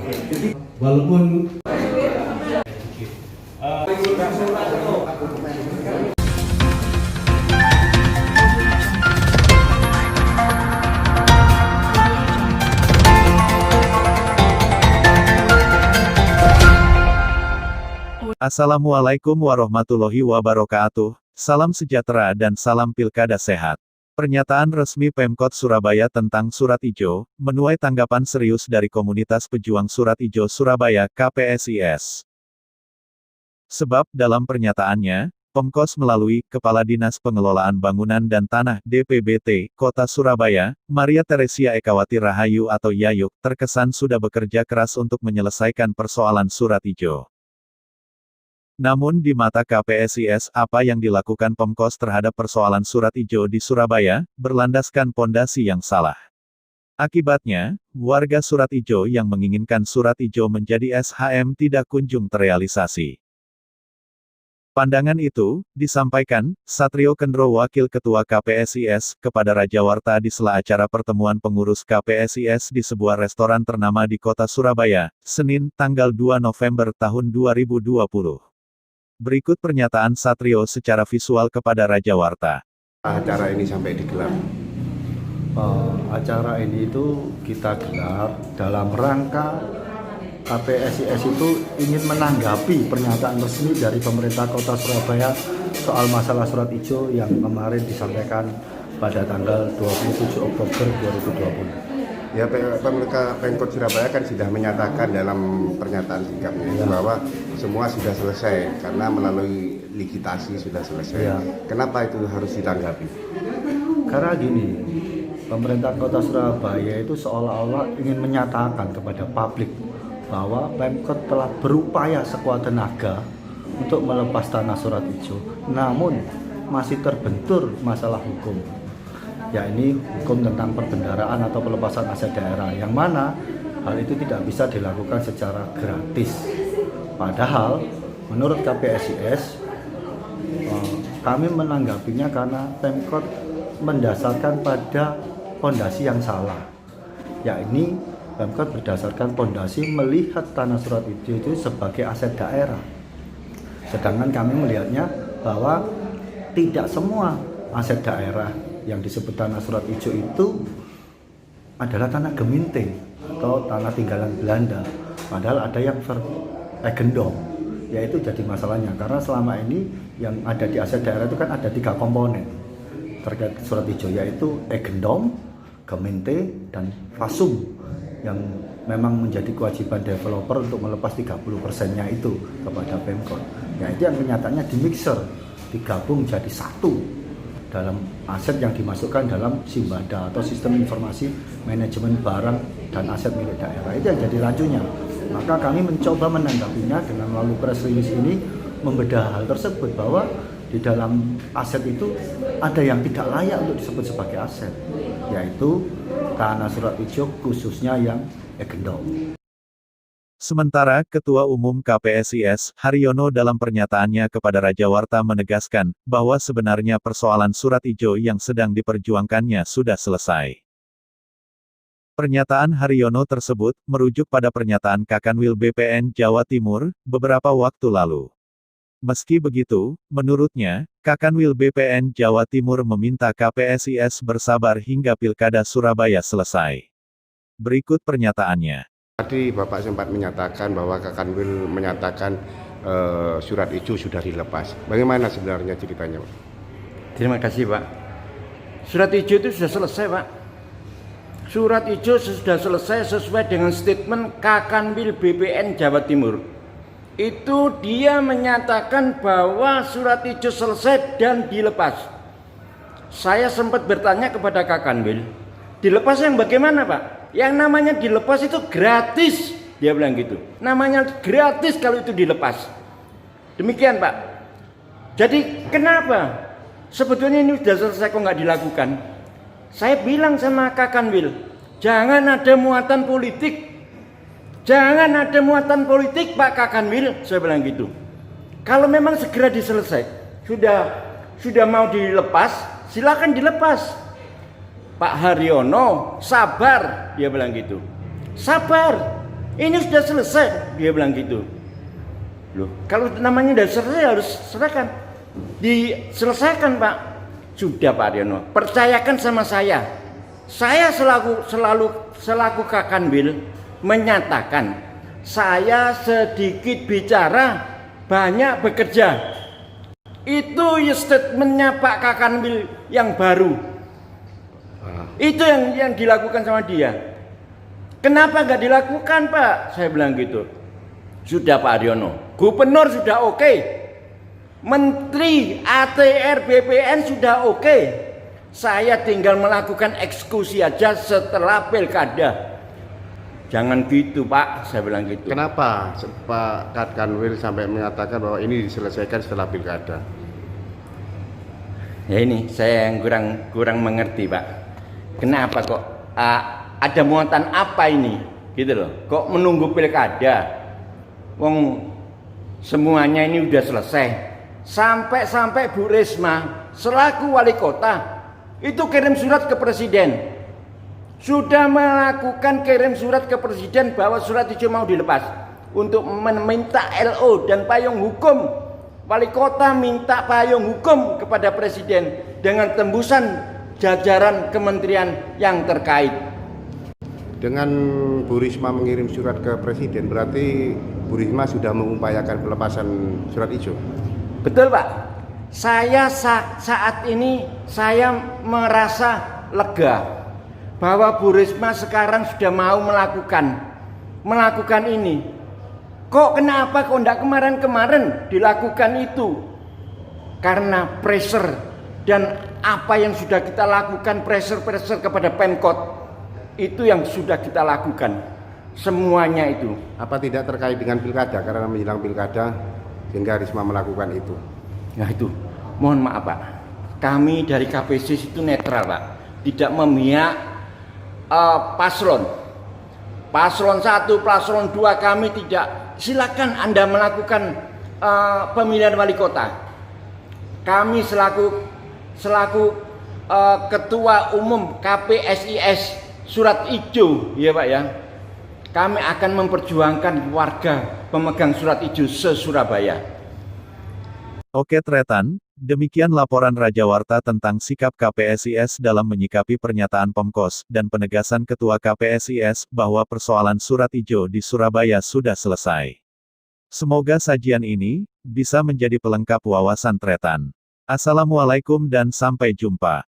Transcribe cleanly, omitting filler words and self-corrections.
Walaupun Assalamualaikum warahmatullahi wabarakatuh, salam sejahtera dan salam pilkada sehat. Pernyataan resmi Pemkot Surabaya tentang Surat Ijo, menuai tanggapan serius dari komunitas pejuang Surat Ijo Surabaya (KPSIS). Sebab dalam pernyataannya, Pemkos melalui Kepala Dinas Pengelolaan Bangunan dan Tanah (DPBT) Kota Surabaya, Maria Teresia Ekawati Rahayu atau Yayuk, terkesan sudah bekerja keras untuk menyelesaikan persoalan Surat Ijo. Namun di mata KPSIS, apa yang dilakukan Pemkos terhadap persoalan Surat Ijo di Surabaya, berlandaskan pondasi yang salah. Akibatnya, warga Surat Ijo yang menginginkan Surat Ijo menjadi SHM tidak kunjung terrealisasi. Pandangan itu, disampaikan, Satrio Kendro Wakil Ketua KPSIS, kepada Raja Warta di sela acara pertemuan pengurus KPSIS di sebuah restoran ternama di kota Surabaya, Senin, tanggal 2 November tahun 2020. Berikut pernyataan Satrio secara visual kepada Raja Warta. Acara ini sampai digelar. Acara ini itu kita gelar dalam rangka KPSIS itu ingin menanggapi pernyataan resmi dari pemerintah Kota Surabaya soal masalah Surat Ijo yang kemarin disampaikan pada tanggal 27 Oktober 2020. Ya, pemerintah Pemkot Surabaya kan sudah menyatakan dalam pernyataan sikapnya bahwa semua sudah selesai karena melalui ligitasi sudah selesai. Ya. Kenapa itu harus ditanggapi? Karena gini, pemerintah Kota Surabaya itu seolah-olah ingin menyatakan kepada publik bahwa Pemkot telah berupaya sekuat tenaga untuk melepas tanah Surat Ijo, namun masih terbentur masalah hukum. Ya, ini hukum tentang perbendaraan atau pelepasan aset daerah, yang mana hal itu tidak bisa dilakukan secara gratis. Padahal menurut KPSIS, kami menanggapinya karena Pemkot mendasarkan pada pondasi yang salah. Ya, ini Pemkot berdasarkan pondasi melihat tanah Surat Ijo itu sebagai aset daerah. Sedangkan kami melihatnya bahwa tidak semua aset daerah yang disebut tanah Surat Ijo itu adalah tanah geminting atau tanah tinggalan Belanda. Padahal ada yang eigendom, yaitu jadi masalahnya karena selama ini yang ada di aset daerah itu kan ada 3 komponen terkait Surat Ijo, yaitu eigendom, gemeente, dan fasum, yang memang menjadi kewajiban developer untuk melepas 30%-nya itu kepada Pemkot. Ya, itu yang kenyataannya dimixer, digabung jadi satu dalam aset yang dimasukkan dalam Simbada atau Sistem Informasi Manajemen Barang dan Aset Milik Daerah. Itu yang jadi rancunya. Maka kami mencoba menanggapinya dengan melalui press release ini, membedah hal tersebut bahwa di dalam aset itu ada yang tidak layak untuk disebut sebagai aset, yaitu tanah Surat Ijo khususnya yang eigendom. Sementara Ketua Umum KPSIS, Haryono dalam pernyataannya kepada Raja Warta menegaskan, bahwa sebenarnya persoalan Surat Ijo yang sedang diperjuangkannya sudah selesai. Pernyataan Haryono tersebut, merujuk pada pernyataan Kakanwil BPN Jawa Timur, beberapa waktu lalu. Meski begitu, menurutnya, Kakanwil BPN Jawa Timur meminta KPSIS bersabar hingga Pilkada Surabaya selesai. Berikut pernyataannya. Tadi Bapak sempat menyatakan bahwa Kakanwil menyatakan Surat Ijo sudah dilepas. Bagaimana sebenarnya ceritanya, Pak? Terima kasih, Pak. Surat Ijo itu sudah selesai, Pak. Surat Ijo sudah selesai sesuai dengan statement Kakanwil BPN Jawa Timur. Itu dia menyatakan bahwa Surat Ijo selesai dan dilepas. Saya sempat bertanya kepada Kakanwil, dilepas yang bagaimana, Pak? Yang namanya dilepas itu gratis, dia bilang gitu. Namanya gratis kalau itu dilepas. Demikian, Pak. Jadi kenapa sebetulnya ini sudah selesai kok nggak dilakukan? Saya bilang sama Kakanwil, jangan ada muatan politik. Jangan ada muatan politik, Pak Kakanwil, saya bilang gitu. Kalau memang segera diselesai, sudah mau dilepas, silakan dilepas. Pak Haryono, sabar, dia bilang gitu. Sabar. Ini sudah selesai, dia bilang gitu. Loh, kalau namanya sudah selesai harus serahkan. Diselesaikan Pak. Sudah Pak Haryono, percayakan sama saya. Saya selaku Kakanwil menyatakan saya sedikit bicara, banyak bekerja. Itu ya statementnya Pak Kakanwil yang baru. Itu yang dilakukan sama dia. Kenapa nggak dilakukan Pak? Saya bilang gitu. Sudah Pak Haryono, gubernur sudah oke. Menteri ATR BPN sudah oke. Saya tinggal melakukan eksekusi aja setelah pilkada. Jangan gitu Pak, saya bilang gitu. Kenapa Pak Kakanwil sampai mengatakan bahwa ini diselesaikan setelah pilkada? Ya ini saya yang kurang mengerti Pak. Kenapa kok ada muatan apa ini? Gitu loh. Kok menunggu pilkada? Wong semuanya ini udah selesai. Sampai Bu Risma selaku wali kota itu kirim surat ke presiden. Sudah melakukan kirim surat ke presiden bahwa Surat Ijo mau dilepas untuk meminta LO dan payung hukum. Wali kota minta payung hukum kepada presiden dengan tembusan jajaran kementerian yang terkait. Dengan Bu Risma mengirim surat ke presiden, berarti Bu Risma sudah mengupayakan pelepasan Surat Ijo. Betul Pak. Saya saat ini saya merasa lega bahwa Bu Risma sekarang sudah mau melakukan ini. Kok kenapa kok enggak kemarin dilakukan itu? Karena pressure dan apa yang sudah kita lakukan, pressure kepada Pemkot itu yang sudah kita lakukan semuanya itu. Apa tidak terkait dengan pilkada, karena menjelang pilkada sehingga Risma melakukan itu? Nah itu, mohon maaf Pak, kami dari KPC itu netral Pak, tidak memihak paslon 1, paslon 2 kami tidak. Silakan Anda melakukan pemilihan wali kota. Kami selaku ketua umum KPSIS Surat Ijo, ya Pak ya, kami akan memperjuangkan warga pemegang Surat Ijo se-Surabaya. Oke Tretan, demikian laporan Raja Warta tentang sikap KPSIS dalam menyikapi pernyataan Pemkos dan penegasan Ketua KPSIS bahwa persoalan Surat Ijo di Surabaya sudah selesai. Semoga sajian ini bisa menjadi pelengkap wawasan Tretan. Assalamualaikum dan sampai jumpa.